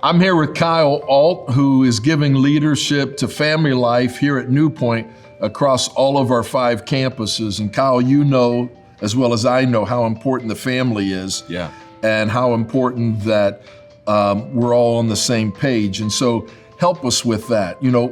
I'm here with Kyle Alt, who is giving leadership to family life here at NewPointe across all of our 5 campuses. And Kyle, you know, as well as I know, how important the family is. Yeah. And how important that we're all on the same page. And so help us with that. You know,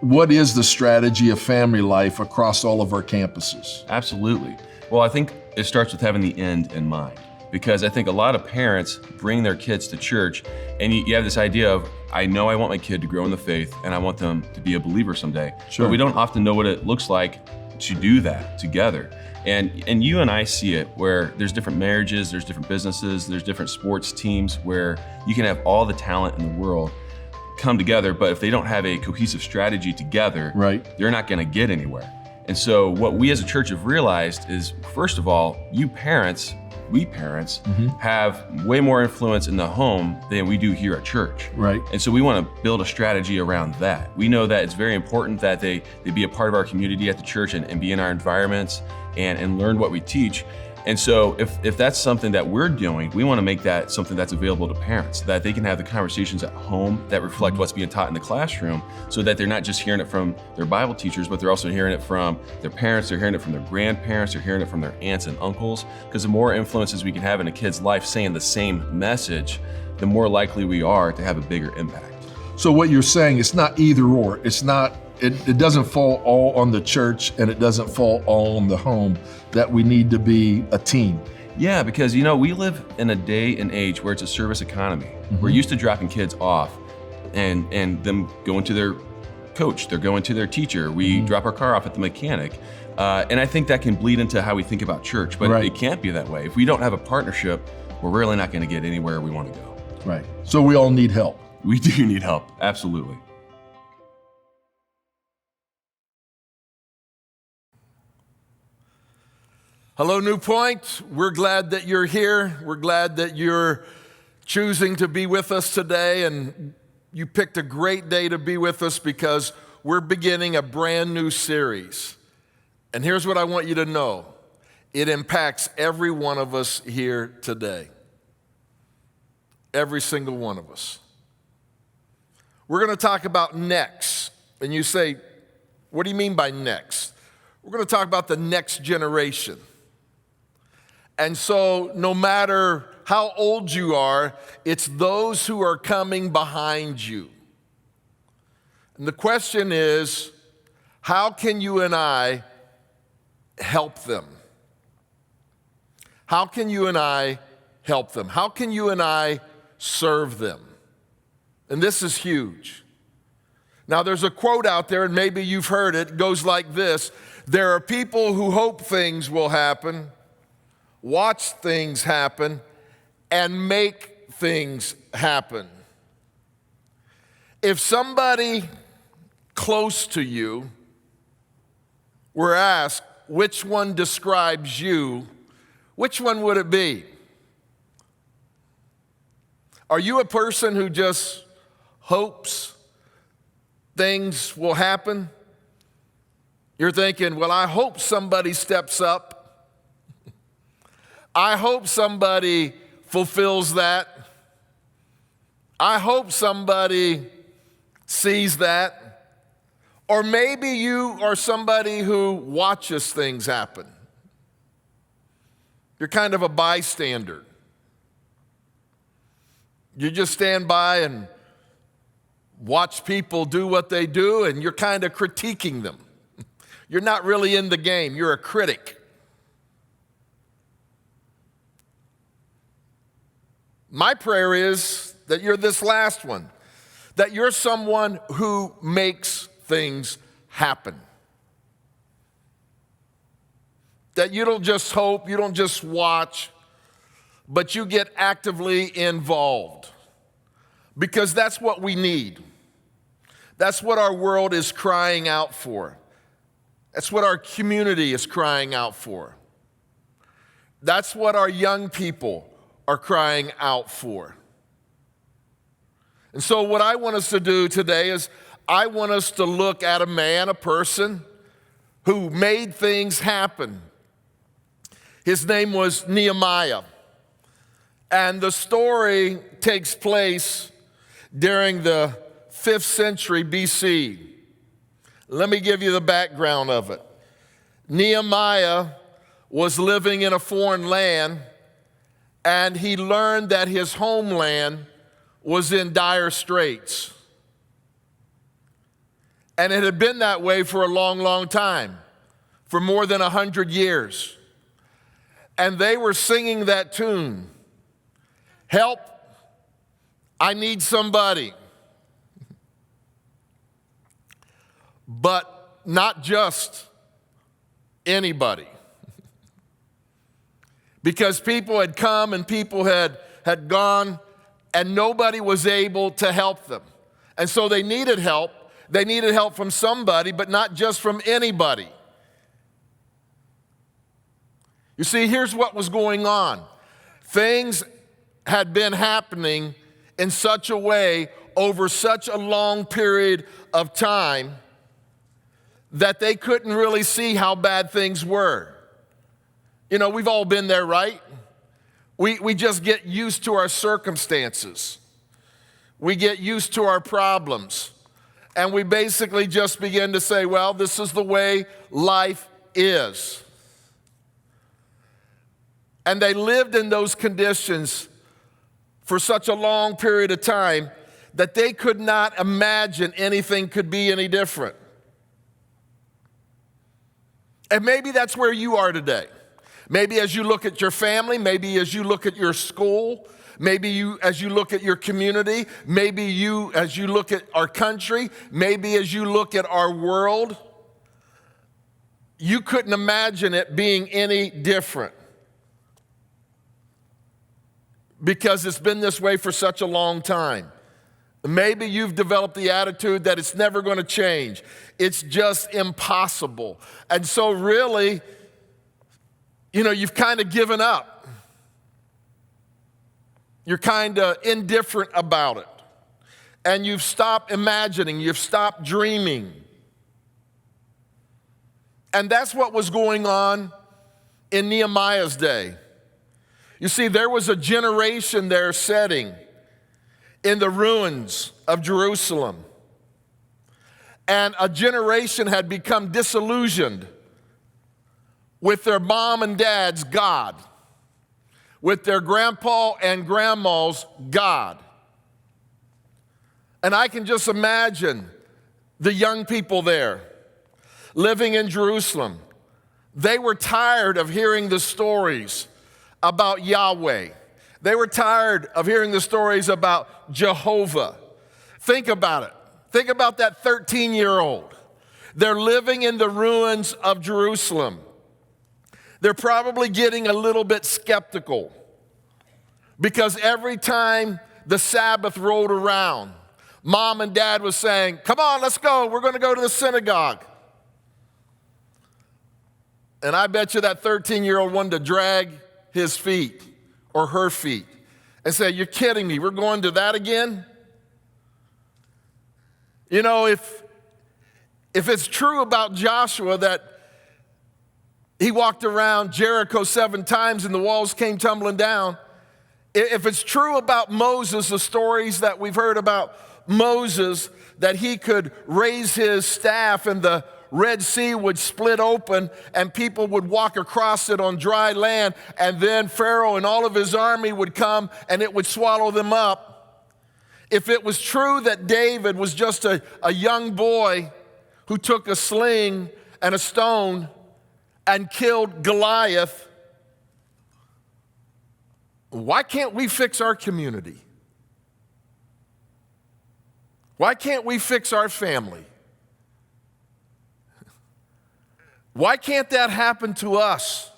what is the strategy of family life across all of our campuses? Absolutely. Well, I think it starts with having the end in mind, because I think a lot of parents bring their kids to church and you have this idea of, I know I want my kid to grow in the faith and I want them to be a believer someday. Sure. But we don't often know what it looks like to do that together. And you and I see it where there's different marriages, there's different businesses, there's different sports teams where you can have all the talent in the world come together, but if they don't have a cohesive strategy together, right, they're not gonna get anywhere. And so what we as a church have realized is, first of all, we parents have way more influence in the home than we do here at church. Right. And so we want to build a strategy around that. We know that it's very important that they be a part of our community at the church and be in our environments and learn what we teach. And so if that's something that we're doing, we want to make that something that's available to parents, so that they can have the conversations at home that reflect what's being taught in the classroom, so that they're not just hearing it from their Bible teachers, but they're also hearing it from their parents, they're hearing it from their grandparents, they're hearing it from their aunts and uncles. Because the more influences we can have in a kid's life saying the same message, the more likely we are to have a bigger impact. So what you're saying, it's not either or. It's not, it doesn't fall all on the church and it doesn't fall all on the home, that we need to be a team. Yeah, because you know, we live in a day and age where it's a service economy. We're used to dropping kids off and them going to their coach, they're going to their teacher. We drop our car off at the mechanic. And I think that can bleed into how we think about church, but Right. it can't be that way. If we don't have a partnership, we're really not gonna get anywhere we wanna go. Right. So we all need help. We do need help, absolutely. Hello, NewPointe. We're glad that you're here. We're glad that you're choosing to be with us today, and you picked a great day to be with us because we're beginning a brand new series. And here's what I want you to know. It impacts every one of us here today. Every single one of us. We're going to talk about next. And you say, what do you mean by next? We're going to talk about the next generation. And so no matter how old you are, it's those who are coming behind you. And the question is, how can you and I help them? How can you and I help them? How can you and I serve them? And this is huge. Now, there's a quote out there, and maybe you've heard it. It goes like this: there are people who hope things will happen, watch things happen, and make things happen. If somebody close to you were asked which one describes you, which one would it be? Are you a person who just hopes things will happen? You're thinking, well, I hope somebody steps up. I hope somebody fulfills that. I hope somebody sees that. Or maybe you are somebody who watches things happen. You're kind of a bystander. You just stand by and watch people do what they do, and you're kind of critiquing them. You're not really in the game. You're a critic. My prayer is that you're this last one, that you're someone who makes things happen. That you don't just hope, you don't just watch, but you get actively involved. Because that's what we need. That's what our world is crying out for. That's what our community is crying out for. That's what our young people are crying out for. And so what I want us to do today is I want us to look at a man, a person who made things happen. His name was Nehemiah. And the story takes place during the 5th century BC. Let me give you the background of it. Nehemiah was living in a foreign land, and he learned that his homeland was in dire straits. And it had been that way for a long, long time, for more than 100 years. And they were singing that tune, "Help, I need somebody." But not just anybody. Because people had come and people had gone, and nobody was able to help them. And so they needed help. They needed help from somebody, but not just from anybody. You see, here's what was going on. Things had been happening in such a way over such a long period of time that they couldn't really see how bad things were. You know, we've all been there, right? We just get used to our circumstances. We get used to our problems. And we basically just begin to say, well, this is the way life is. And they lived in those conditions for such a long period of time that they could not imagine anything could be any different. And maybe that's where you are today. Maybe as you look at your family, maybe as you look at your school, maybe as you look at your community, maybe as you look at our country, maybe as you look at our world, you couldn't imagine it being any different. Because it's been this way for such a long time. Maybe you've developed the attitude that it's never going to change. It's just impossible. And so really, you've kind of given up. You're kind of indifferent about it. And you've stopped imagining. You've stopped dreaming. And that's what was going on in Nehemiah's day. You see, there was a generation there setting in the ruins of Jerusalem. And a generation had become disillusioned with their mom and dad's God, with their grandpa and grandma's God. And I can just imagine the young people there living in Jerusalem. They were tired of hearing the stories about Yahweh. They were tired of hearing the stories about Jehovah. Think about it. Think about that 13-year-old. They're living in the ruins of Jerusalem. They're probably getting a little bit skeptical because every time the Sabbath rolled around, mom and dad was saying, "Come on, let's go. We're going to go to the synagogue." And I bet you that 13-year-old wanted to drag his feet or her feet and say, "You're kidding me. We're going to that again?" If it's true about Joshua that he walked around Jericho 7 times and the walls came tumbling down, if it's true about Moses, the stories that we've heard about Moses, that he could raise his staff and the Red Sea would split open and people would walk across it on dry land, and then Pharaoh and all of his army would come and it would swallow them up. If it was true that David was just a young boy who took a sling and a stone and killed Goliath, why can't we fix our community? Why can't we fix our family? Why can't that happen to us?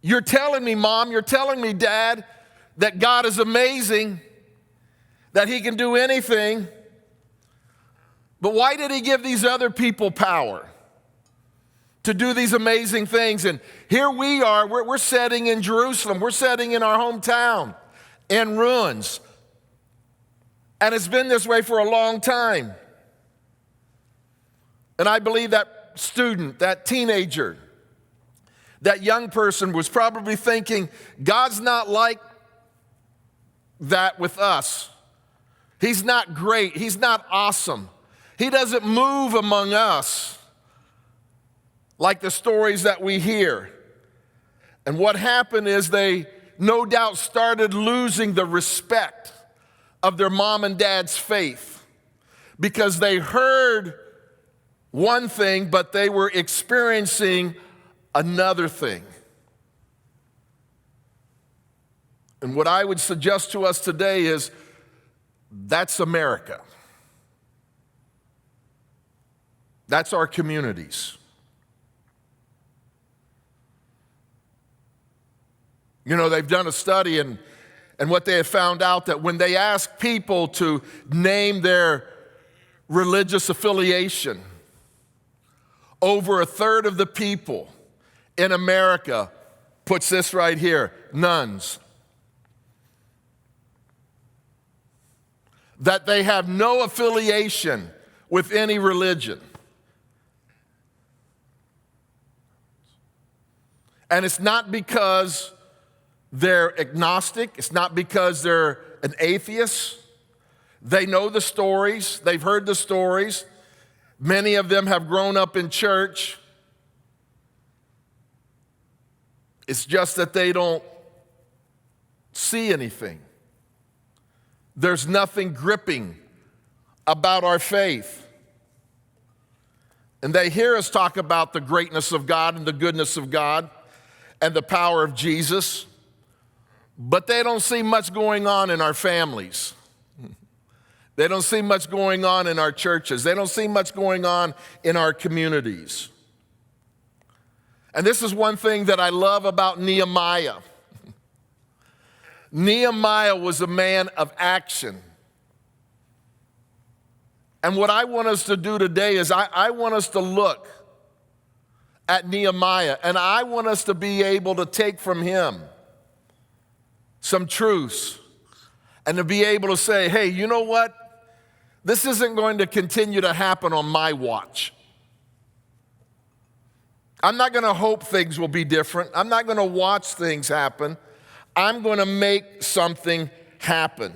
You're telling me, Mom, you're telling me, Dad, that God is amazing, that He can do anything, but why did He give these other people power to do these amazing things? And here we are, we're sitting in Jerusalem, we're sitting in our hometown, in ruins, and it's been this way for a long time. And I believe that student, that teenager, that young person was probably thinking, God's not like that with us. He's not great. He's not awesome. He doesn't move among us like the stories that we hear. And what happened is they no doubt started losing the respect of their mom and dad's faith because they heard one thing, but they were experiencing another thing. And what I would suggest to us today is that's America. That's our communities. You know, they've done a study and what they have found out that when they ask people to name their religious affiliation, over a third of the people in America puts this right here, nuns. That they have no affiliation with any religion. And it's not because they're agnostic. It's not because they're an atheist. They know the stories. They've heard the stories. Many of them have grown up in church. It's just that they don't see anything. There's nothing gripping about our faith. And they hear us talk about the greatness of God and the goodness of God and the power of Jesus, but they don't see much going on in our families. They don't see much going on in our churches. They don't see much going on in our communities. And this is one thing that I love about Nehemiah. Nehemiah was a man of action. And what I want us to do today is I want us to look at Nehemiah, and I want us to be able to take from him some truths and to be able to say, hey, you know what? This isn't going to continue to happen on my watch. I'm not going to hope things will be different. I'm not going to watch things happen. I'm going to make something happen.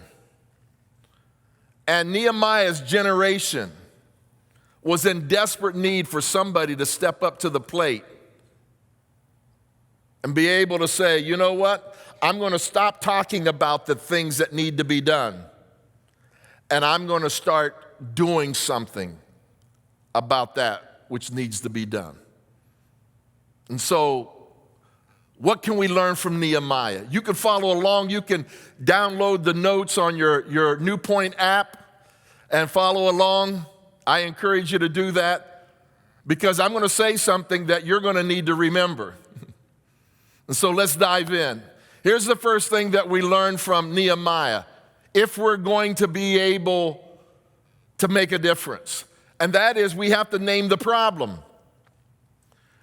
And Nehemiah's generation was in desperate need for somebody to step up to the plate and be able to say, you know what? I'm going to stop talking about the things that need to be done, and I'm going to start doing something about that which needs to be done. And so, what can we learn from Nehemiah? You can follow along. You can download the notes on your NewPointe app and follow along. I encourage you to do that because I'm going to say something that you're going to need to remember. And so let's dive in. Here's the first thing that we learn from Nehemiah, if we're going to be able to make a difference. And that is we have to name the problem.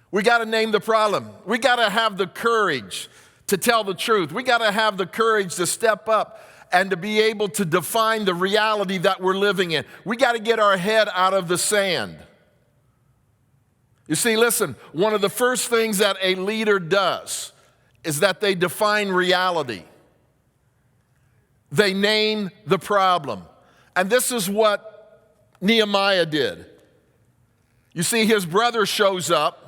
We got to name the problem. We got to have the courage to tell the truth. We got to have the courage to step up and to be able to define the reality that we're living in. We got to get our head out of the sand. You see, listen, one of the first things that a leader does is that they define reality. They name the problem. And this is what Nehemiah did. You see, his brother shows up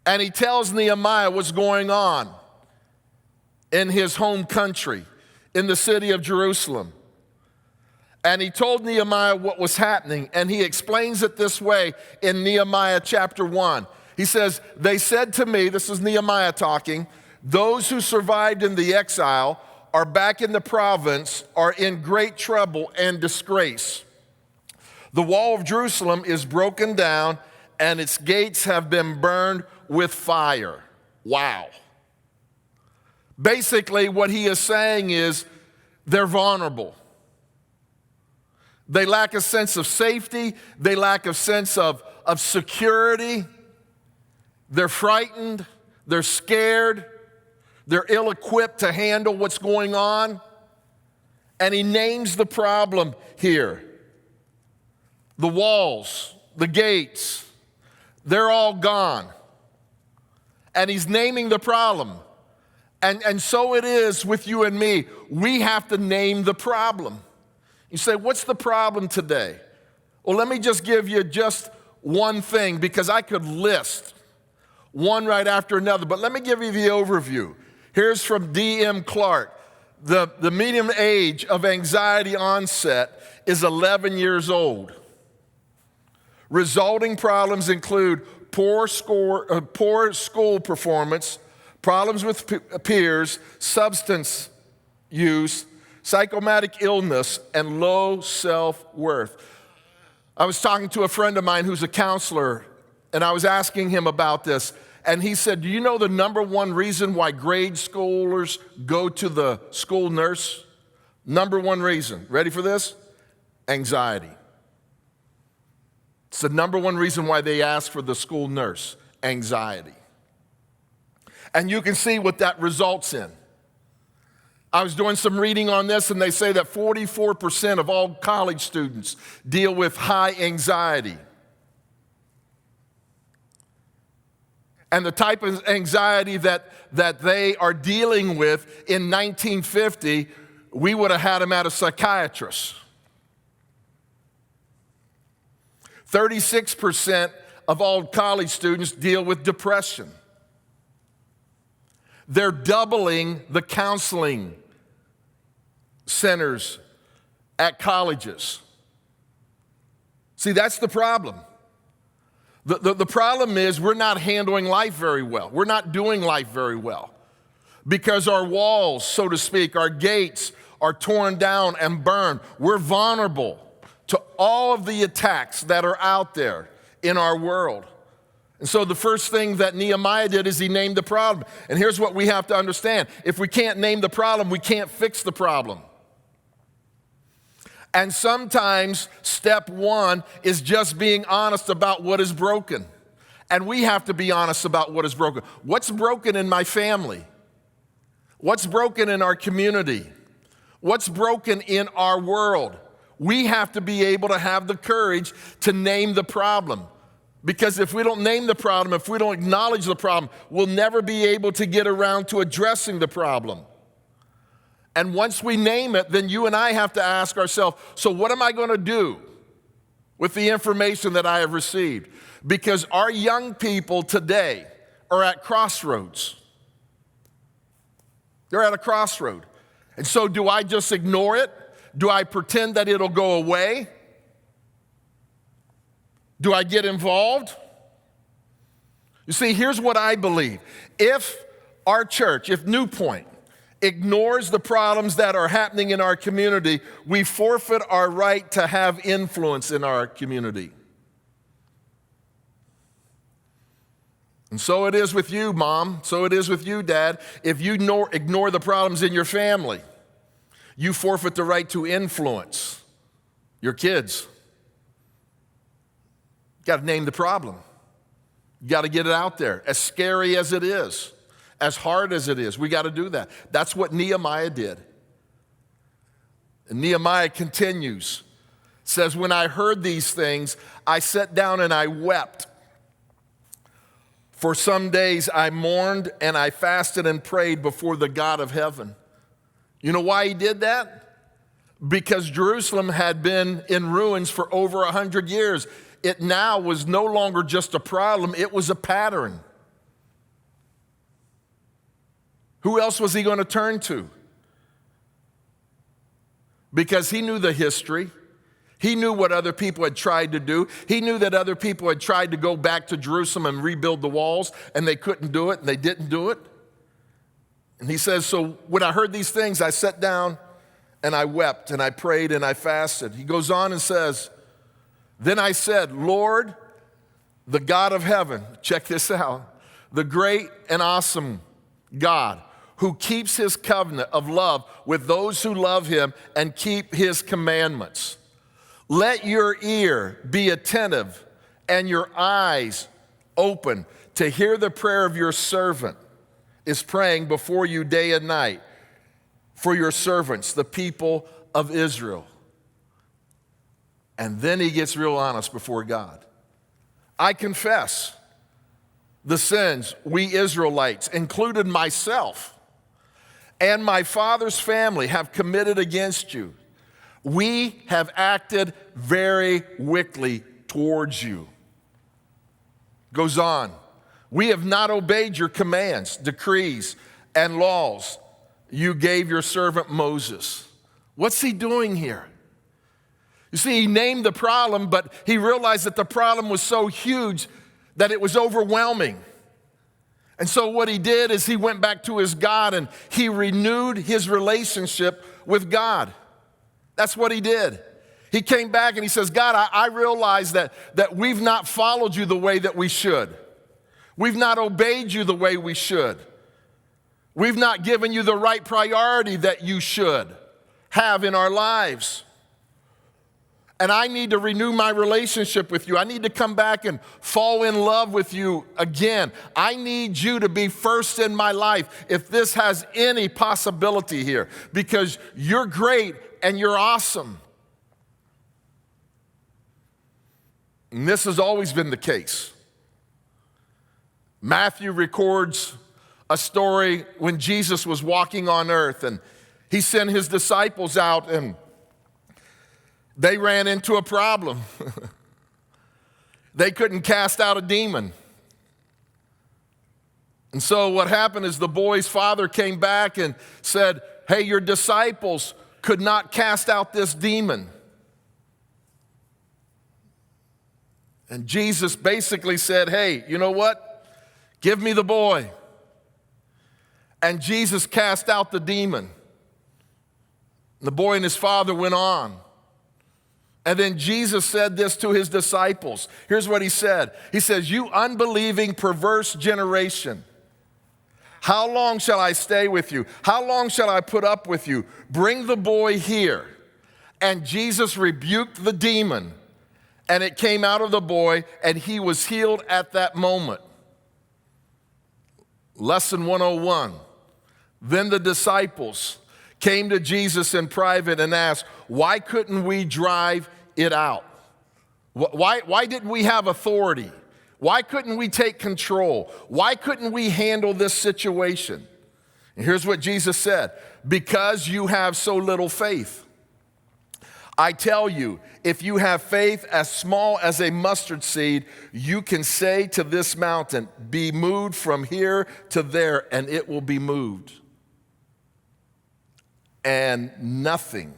and he tells Nehemiah what's going on in his home country, in the city of Jerusalem. And he told Nehemiah what was happening, and he explains it this way in Nehemiah chapter 1. He says, they said to me, this is Nehemiah talking, those who survived in the exile are back in the province, are in great trouble and disgrace. The wall of Jerusalem is broken down, and its gates have been burned with fire. Wow. Basically, what he is saying is they're vulnerable. They lack a sense of safety. They lack a sense of security. They're frightened. They're scared. They're ill-equipped to handle what's going on. And he names the problem here. The walls, the gates, they're all gone. And he's naming the problem. And so it is with you and me. We have to name the problem. You say, what's the problem today? Well, let me just give you just one thing, because I could list one right after another, but let me give you the overview. Here's from D.M. Clark. The median age of anxiety onset is 11 years old. Resulting problems include poor school performance, problems with peers, substance use, psychosomatic illness, and low self-worth. I was talking to a friend of mine who's a counselor, and I was asking him about this, and he said, do you know the number one reason why grade schoolers go to the school nurse? Number one reason. Ready for this? Anxiety. It's the number one reason why they ask for the school nurse, anxiety. And you can see what that results in. I was doing some reading on this, and they say that 44% of all college students deal with high anxiety. And the type of anxiety that they are dealing with in 1950, we would have had them at a psychiatrist. 36% of all college students deal with depression. They're doubling the counseling centers at colleges. See, that's the problem. The problem is we're not handling life very well. We're not doing life very well because our walls, so to speak, our gates are torn down and burned. We're vulnerable to all of the attacks that are out there in our world. And so the first thing that Nehemiah did is he named the problem. And here's what we have to understand. If we can't name the problem, we can't fix the problem. And sometimes step one is just being honest about what is broken. And we have to be honest about what is broken. What's broken in my family? What's broken in our community? What's broken in our world? We have to be able to have the courage to name the problem. Because if we don't name the problem, if we don't acknowledge the problem, we'll never be able to get around to addressing the problem. And once we name it, then you and I have to ask ourselves, so what am I going to do with the information that I have received? Because our young people today are at crossroads. They're at a crossroad. And so do I just ignore it? Do I pretend that it'll go away? Do I get involved? You see, here's what I believe. If our church, if NewPointe, ignores the problems that are happening in our community, we forfeit our right to have influence in our community. And so it is with you, Mom. So it is with you, Dad. If you ignore the problems in your family, you forfeit the right to influence your kids. You got to name the problem. You got to get it out there. As scary as it is, as hard as it is, we got to do that. That's what Nehemiah did. And Nehemiah continues, says, when I heard these things, I sat down and I wept. For some days I mourned and I fasted and prayed before the God of heaven. You know why he did that? Because Jerusalem had been in ruins for over 100 years. It now was no longer just a problem, it was a pattern. Who else was he going to turn to? Because he knew the history. He knew what other people had tried to do. He knew that other people had tried to go back to Jerusalem and rebuild the walls, and they couldn't do it, and they didn't do it. And he says, so when I heard these things, I sat down and I wept and I prayed and I fasted. He goes on and says, then I said, Lord, the God of heaven, check this out, the great and awesome God who keeps his covenant of love with those who love him and keep his commandments. Let your ear be attentive and your eyes open to hear the prayer of your servant is praying before you day and night for your servants, the people of Israel. And then he gets real honest before God. I confess the sins we Israelites, including myself, and my father's family have committed against you. We have acted very wickedly towards you. Goes on. We have not obeyed your commands, decrees, and laws you gave your servant Moses. What's he doing here? You see, he named the problem, but he realized that the problem was so huge that it was overwhelming. And so what he did is he went back to his God and he renewed his relationship with God. That's what he did. He came back and he says, God, I realize that we've not followed you the way that we should. We've not obeyed you the way we should. We've not given you the right priority that you should have in our lives. And I need to renew my relationship with you. I need to come back and fall in love with you again. I need you to be first in my life if this has any possibility here, because you're great and you're awesome. And this has always been the case. Matthew records a story when Jesus was walking on earth, and he sent his disciples out, and they ran into a problem. They couldn't cast out a demon. And so what happened is the boy's father came back and said, hey, your disciples could not cast out this demon. And Jesus basically said, hey, you know what? Give me the boy. And Jesus cast out the demon. The boy and his father went on. And then Jesus said this to his disciples. Here's what he said. He says, you unbelieving, perverse generation, how long shall I stay with you? How long shall I put up with you? Bring the boy here. And Jesus rebuked the demon, and it came out of the boy, and he was healed at that moment. Lesson 101. Then the disciples came to Jesus in private and asked, why couldn't we drive it out? Why didn't we have authority? Why couldn't we take control? Why couldn't we handle this situation? And here's what Jesus said, because you have so little faith. I tell you, if you have faith as small as a mustard seed, you can say to this mountain, be moved from here to there, and it will be moved. And nothing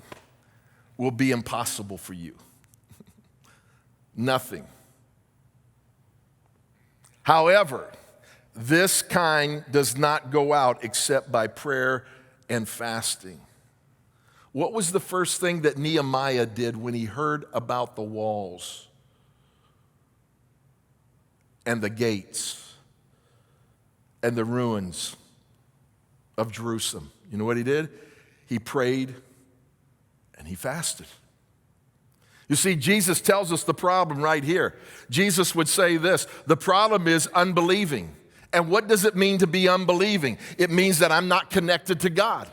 will be impossible for you. Nothing. However, this kind does not go out except by prayer and fasting. What was the first thing that Nehemiah did when he heard about the walls and the gates and the ruins of Jerusalem? You know what he did? He prayed and he fasted. You see, Jesus tells us the problem right here. Jesus would say this, the problem is unbelieving. And what does it mean to be unbelieving? It means that I'm not connected to God.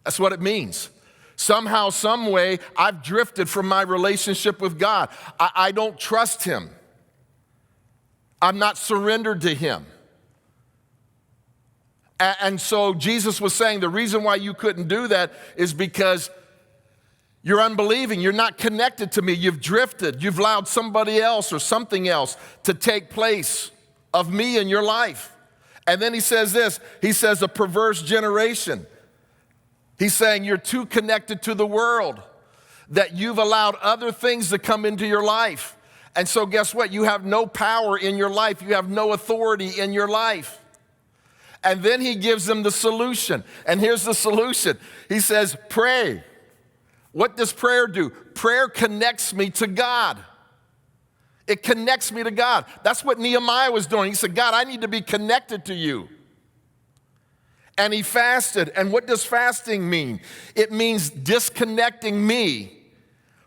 That's what it means. Somehow, some way, I've drifted from my relationship with God. I don't trust Him. I'm not surrendered to Him. And so Jesus was saying the reason why you couldn't do that is because you're unbelieving. You're not connected to me. You've drifted. You've allowed somebody else or something else to take place of me in your life. And then he says this. He says a perverse generation. He's saying you're too connected to the world, that you've allowed other things to come into your life. And so guess what? You have no power in your life. You have no authority in your life. And then he gives them the solution. And here's the solution. He says, pray. What does prayer do? Prayer connects me to God. It connects me to God. That's what Nehemiah was doing. He said, God, I need to be connected to you. And he fasted. And what does fasting mean? It means disconnecting me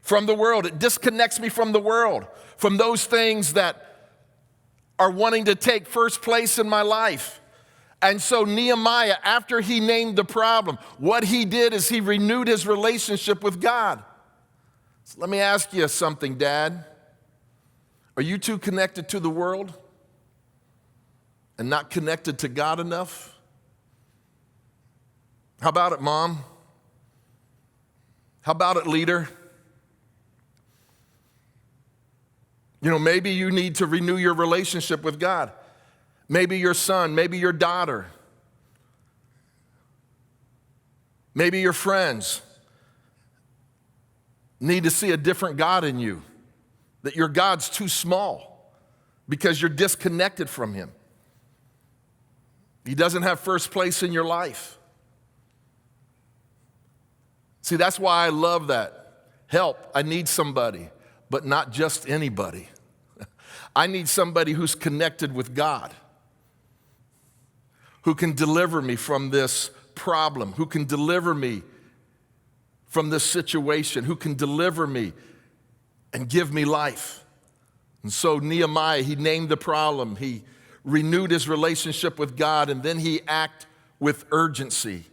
from the world. It disconnects me from the world, from those things that are wanting to take first place in my life. And so Nehemiah, after he named the problem, what he did is he renewed his relationship with God. So let me ask you something, Dad. Are you too connected to the world and not connected to God enough? How about it, Mom? How about it, leader? You know, maybe you need to renew your relationship with God. Maybe your son, maybe your daughter, maybe your friends need to see a different God in you, that your God's too small because you're disconnected from him. He doesn't have first place in your life. See, that's why I love that. Help, I need somebody, but not just anybody. I need somebody who's connected with God, who can deliver me from this problem, who can deliver me from this situation, who can deliver me and give me life. And so Nehemiah, he named the problem, he renewed his relationship with God, and then he acted with urgency.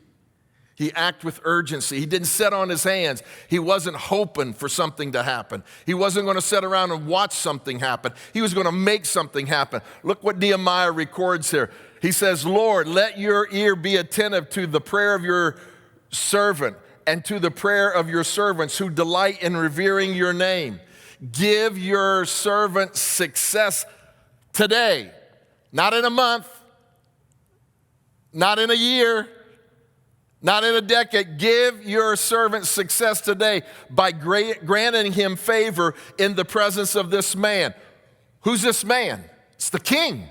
He acted with urgency. He didn't sit on his hands. He wasn't hoping for something to happen. He wasn't going to sit around and watch something happen. He was going to make something happen. Look what Nehemiah records here. He says, Lord, let your ear be attentive to the prayer of your servant and to the prayer of your servants who delight in revering your name. Give your servant success today, not in a month, not in a year, not in a decade. Give your servant success today by granting him favor in the presence of this man. Who's this man? It's the king.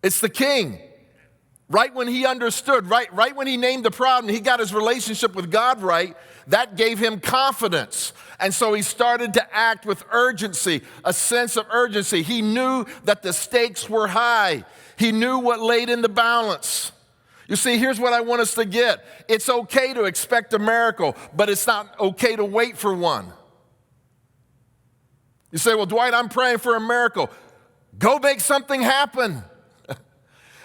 It's the king. Right when he understood, right when he named the problem, he got his relationship with God right, that gave him confidence. And so he started to act with urgency, a sense of urgency. He knew that the stakes were high. He knew what laid in the balance. You see, here's what I want us to get. It's okay to expect a miracle, but it's not okay to wait for one. You say, well, Dwight, I'm praying for a miracle. Go make something happen.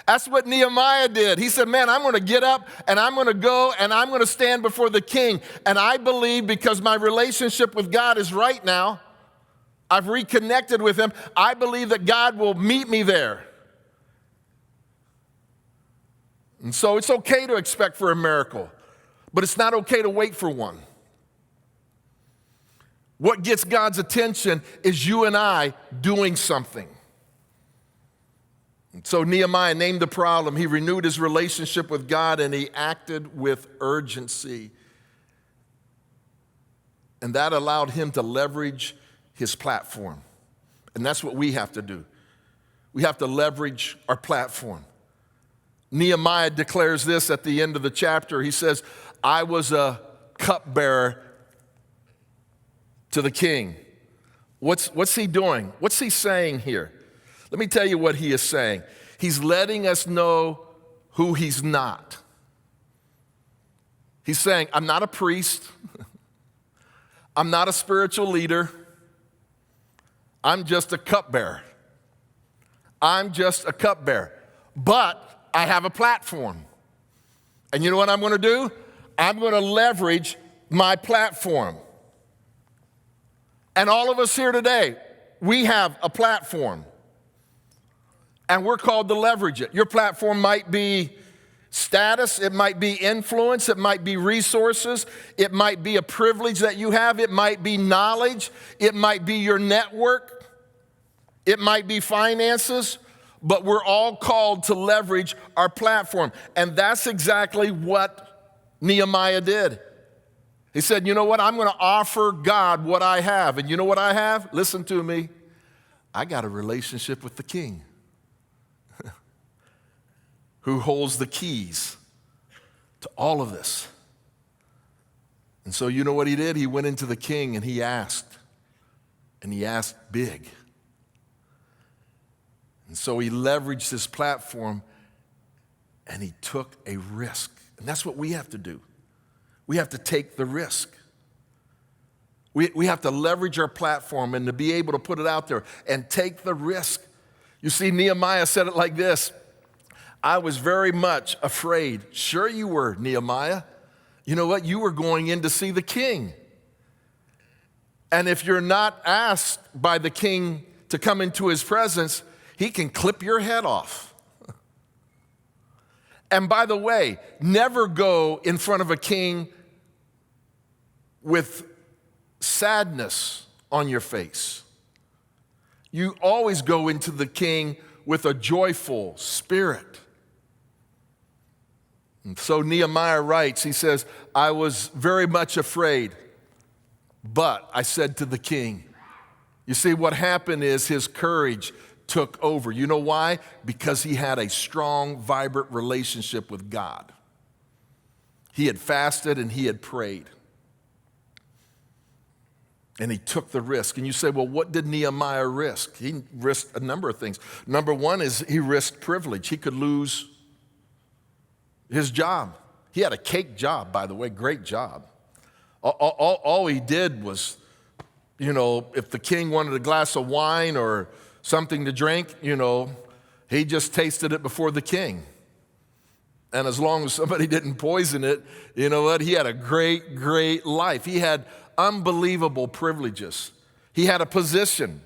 That's what Nehemiah did. He said, man, I'm going to get up and I'm going to go and I'm going to stand before the king. And I believe because my relationship with God is right now, I've reconnected with him, I believe that God will meet me there. And so it's okay to expect for a miracle, but it's not okay to wait for one. What gets God's attention is you and I doing something. And so Nehemiah named the problem. He renewed his relationship with God and he acted with urgency. And that allowed him to leverage his platform. And that's what we have to do. We have to leverage our platform. Nehemiah declares this at the end of the chapter. He says, I was a cupbearer to the king. What's he doing? What's he saying here? Let me tell you what he is saying. He's letting us know who he's not. He's saying, I'm not a priest. I'm not a spiritual leader. I'm just a cupbearer. I'm just a cupbearer. But I have a platform. And you know what I'm going to do? I'm going to leverage my platform. And all of us here today, we have a platform. And we're called to leverage it. Your platform might be status, it might be influence, it might be resources, it might be a privilege that you have, it might be knowledge, it might be your network, it might be finances. But we're all called to leverage our platform. And that's exactly what Nehemiah did. He said, you know what? I'm going to offer God what I have. And you know what I have? Listen to me. I got a relationship with the king who holds the keys to all of this. And so you know what he did? He went into the king and he asked big. And so he leveraged his platform and he took a risk. And that's what we have to do. We have to take the risk. We have to leverage our platform and to be able to put it out there and take the risk. You see, Nehemiah said it like this. I was very much afraid. Sure you were, Nehemiah. You know what? You were going in to see the king. And if you're not asked by the king to come into his presence, he can clip your head off. And by the way, never go in front of a king with sadness on your face. You always go into the king with a joyful spirit. And so Nehemiah writes, he says, I was very much afraid, but I said to the king. You see, what happened is his courage took over. You know why? Because he had a strong, vibrant relationship with God. He had fasted and he had prayed. And he took the risk. And you say, well, what did Nehemiah risk? He risked a number of things. Number one is he risked privilege. He could lose his job. He had a cake job, by the way, great job. All he did was, if the king wanted a glass of wine or something to drink, he just tasted it before the king. And as long as somebody didn't poison it, you know what? He had a great, great life. He had unbelievable privileges. He had a position.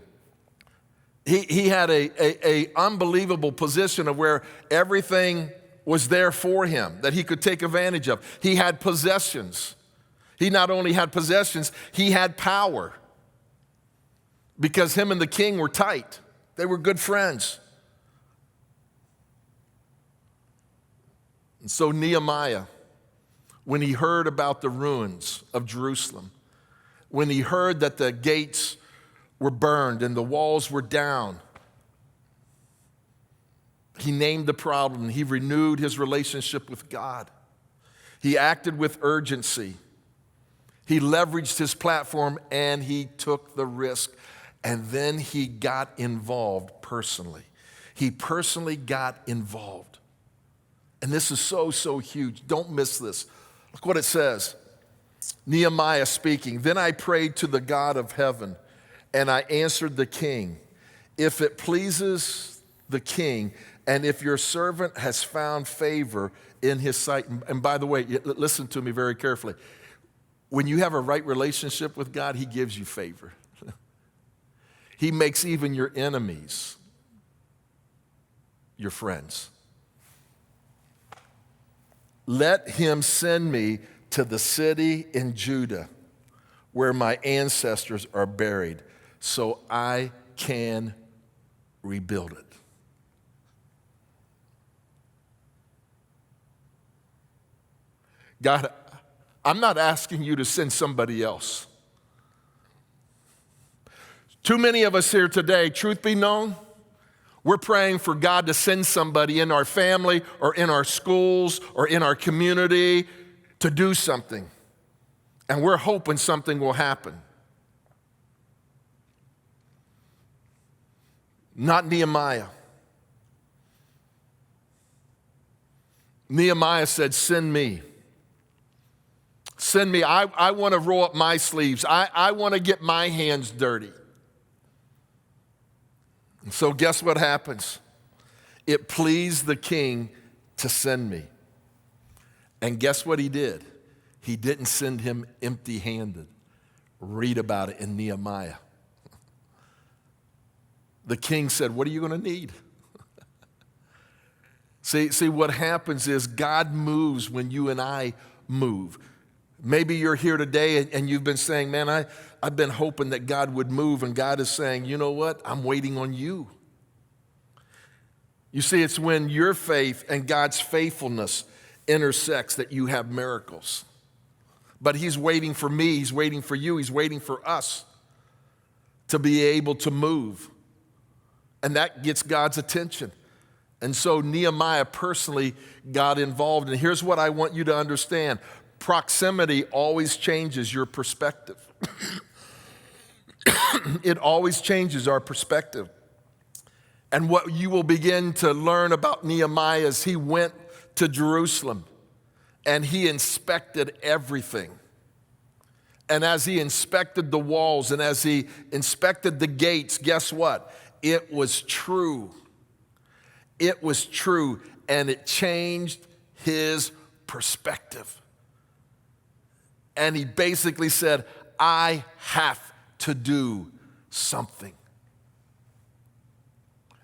He had a unbelievable position of where everything was there for him that he could take advantage of. He had possessions. He not only had possessions, he had power. Because him and the king were tight. They were good friends. And so Nehemiah, when he heard about the ruins of Jerusalem, when he heard that the gates were burned and the walls were down, he named the problem. He renewed his relationship with God. He acted with urgency. He leveraged his platform and he took the risk. And then he got involved personally. He personally got involved. And this is so, so huge. Don't miss this. Look what it says. Nehemiah speaking, then I prayed to the God of heaven, and I answered the king, if it pleases the king, and if your servant has found favor in his sight. And by the way, listen to me very carefully. When you have a right relationship with God, he gives you favor. He makes even your enemies your friends. Let him send me to the city in Judah where my ancestors are buried so I can rebuild it. God, I'm not asking you to send somebody else. Too many of us here today, truth be known, we're praying for God to send somebody in our family or in our schools or in our community to do something. And we're hoping something will happen. Not Nehemiah. Nehemiah said, send me. Send me. I want to roll up my sleeves. I want to get my hands dirty. And so guess what happens? It pleased the king to send me. And guess what he did? He didn't send him empty-handed. Read about it in Nehemiah. The king said, what are you going to need? See, what happens is God moves when you and I move. Maybe you're here today and you've been saying, man, I've been hoping that God would move, and God is saying, you know what? I'm waiting on you. You see, it's when your faith and God's faithfulness intersects that you have miracles. But he's waiting for me, he's waiting for you, he's waiting for us to be able to move. And that gets God's attention. And so Nehemiah personally got involved. And here's what I want you to understand. Proximity always changes your perspective. It always changes our perspective. And what you will begin to learn about Nehemiah is he went to Jerusalem and he inspected everything. And as he inspected the walls and as he inspected the gates, guess what? It was true. It was true, and it changed his perspective. And he basically said, I have to do something.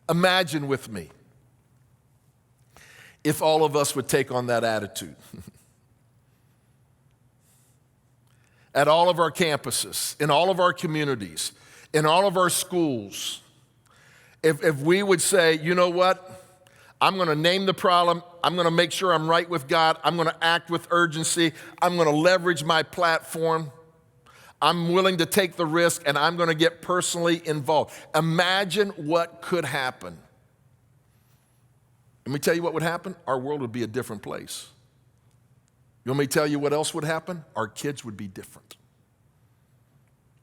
Imagine with me, if all of us would take on that attitude. At all of our campuses, in all of our communities, in all of our schools, if we would say, you know what, I'm going to name the problem, I'm going to make sure I'm right with God, I'm going to act with urgency, I'm going to leverage my platform, I'm willing to take the risk, and I'm going to get personally involved. Imagine what could happen. Let me tell you what would happen. Our world would be a different place. You want me to tell you what else would happen? Our kids would be different.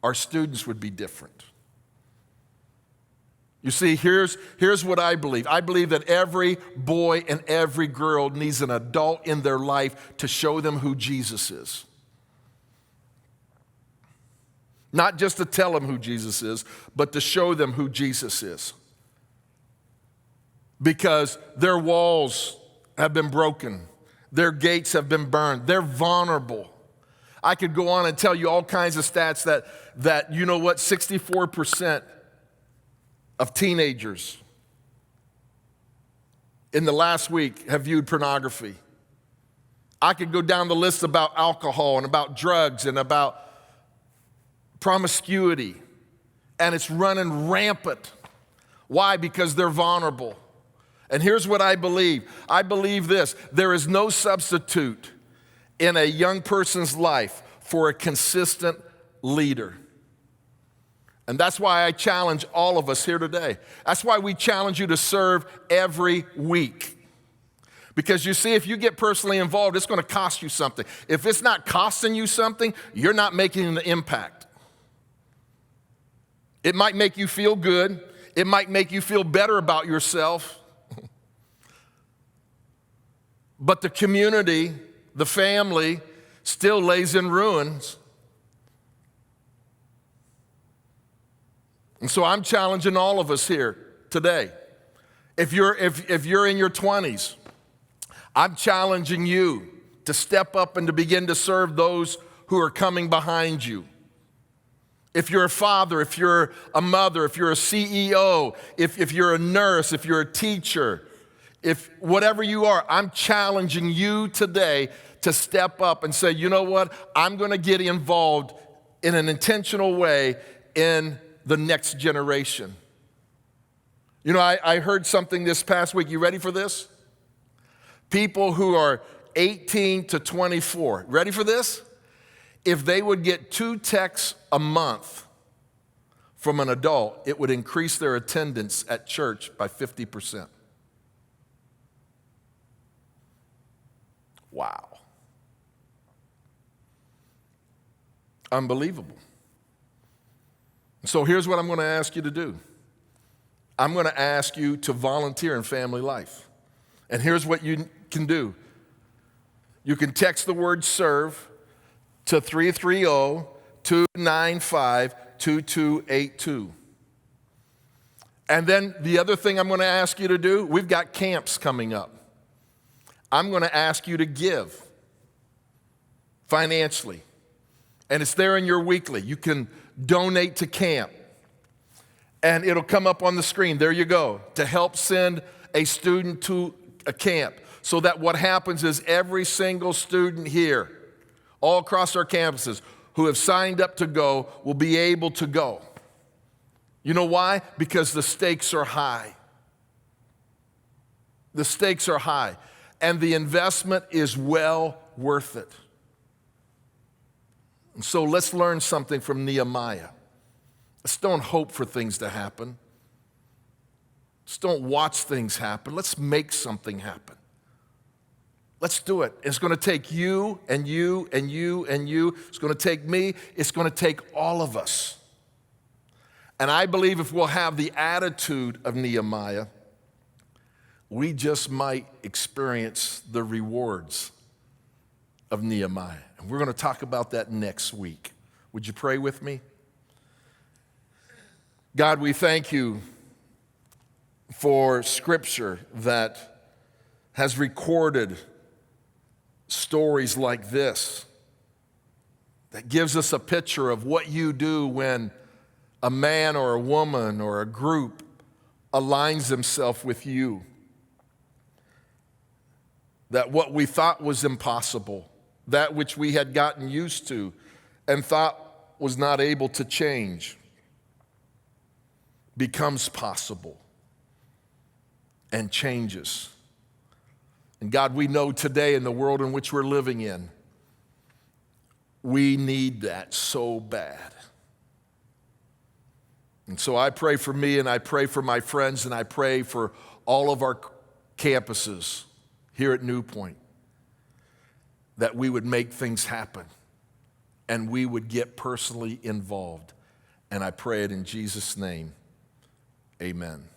Our students would be different. You see, here's what I believe. I believe that every boy and every girl needs an adult in their life to show them who Jesus is. Not just to tell them who Jesus is, but to show them who Jesus is. Because their walls have been broken. Their gates have been burned. They're vulnerable. I could go on and tell you all kinds of stats that you know what, 64% of teenagers in the last week have viewed pornography. I could go down the list about alcohol and about drugs and about promiscuity, and it's running rampant. Why? Because they're vulnerable. And here's what I believe. I believe this: there is no substitute in a young person's life for a consistent leader. And that's why I challenge all of us here today. That's why we challenge you to serve every week. Because you see, if you get personally involved, it's going to cost you something. If it's not costing you something, you're not making an impact. It might make you feel good. It might make you feel better about yourself. But the community, the family, still lays in ruins. And so I'm challenging all of us here today. If you're in your 20s, I'm challenging you to step up and to begin to serve those who are coming behind you. If you're a father, if you're a mother, if you're a CEO, if you're a nurse, if you're a teacher, if whatever you are, I'm challenging you today to step up and say, you know what, I'm going to get involved in an intentional way in the next generation. You know, I heard something this past week. You ready for this? People who are 18 to 24. Ready for this? If they would get 2 texts a month from an adult, it would increase their attendance at church by 50%. Wow. Unbelievable. So here's what I'm going to ask you to do. I'm going to ask you to volunteer in family life. And here's what you can do. You can text the word serve to 330-295-2282. And then the other thing I'm going to ask you to do, we've got camps coming up. I'm going to ask you to give financially. And it's there in your weekly. You can donate to camp. And it'll come up on the screen. There you go. To help send a student to a camp. So that what happens is every single student here, all across our campuses, who have signed up to go will be able to go. You know why? Because the stakes are high. The stakes are high. And the investment is well worth it. And so let's learn something from Nehemiah. Let's don't hope for things to happen. Let's don't watch things happen. Let's make something happen. Let's do it. It's going to take you and you and you and you. It's going to take me. It's going to take all of us. And I believe if we'll have the attitude of Nehemiah, we just might experience the rewards of Nehemiah. And we're going to talk about that next week. Would you pray with me? God, we thank you for Scripture that has recorded stories like this, that gives us a picture of what you do when a man or a woman or a group aligns themselves with you. that what we thought was impossible, that which we had gotten used to and thought was not able to change, becomes possible and changes. And God, we know today in the world in which we're living in, we need that so bad. And so I pray for me, and I pray for my friends, and I pray for all of our campuses here at NewPointe, that we would make things happen and we would get personally involved. And I pray it in Jesus' name. Amen.